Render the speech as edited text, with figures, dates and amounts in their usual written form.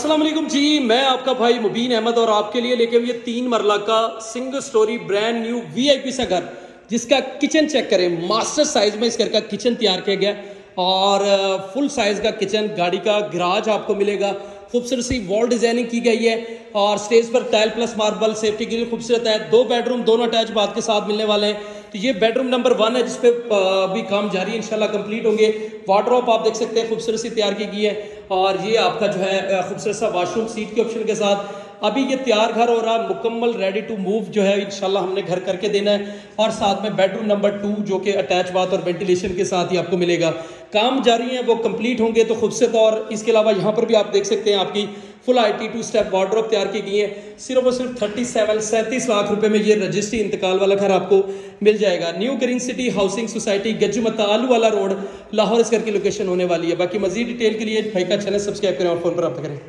अस्सलाम वालेकुम जी, मैं आपका भाई मुबीन अहमद और आपके लिए लेके हुए 3 मरला का single storey brand new VIP सा घर, जिसका किचन चेक करें। मास्टर साइज में इस घर का किचन तैयार किया गया और फुल साइज का किचन, गाड़ी का गराज आपको मिलेगा। खूबसूरत सी वॉल डिजाइनिंग की गई है और स्टेज पर टाइल प्लस मार्बल सेफ्टी के लिए खूबसूरत है। 2 बेडरूम दोनों अटैच बाथ के साथ मिलने वाले हैं। तो ये बेडरूम नंबर 1 है, जिसपे भी काम जारी है, इंशाल्लाह कंप्लीट होंगे। वार्डरोब आप देख सकते हैं खूबसूरत सी तैयार की गई है और ये आपका जो है खूबसूरत सा वॉशरूम सीट के ऑप्शन के साथ। अभी ये तैयार घर हो रहा, मुकम्मल रेडी टू मूव जो है इंशाल्लाह हमने घर करके देना है। और साथ में बेडरूम नंबर 2 जो कि अटैच बाथ और वेंटिलेशन के साथ ही आपको मिलेगा। काम जारी है, वो कंप्लीट होंगे तो खूबसूरत। और इसके अलावा यहाँ पर भी आप देख सकते हैं आपकी फुल IT 2 स्टेप वार्डरोब तैयार की गई है। सिर्फ और सिर्फ 37 लाख रुपए में ये रजिस्ट्री इंतकाल वाला घर आपको मिल जाएगा। New green city housing society, गज्जुमता आलू वाला रोड, लाहौर इस घर की लोकेशन होने वाली है। बाकी मजीद डिटेल के लिए भाई का चैनल सब्सक्राइब करें और फोन पर रब्ता करें।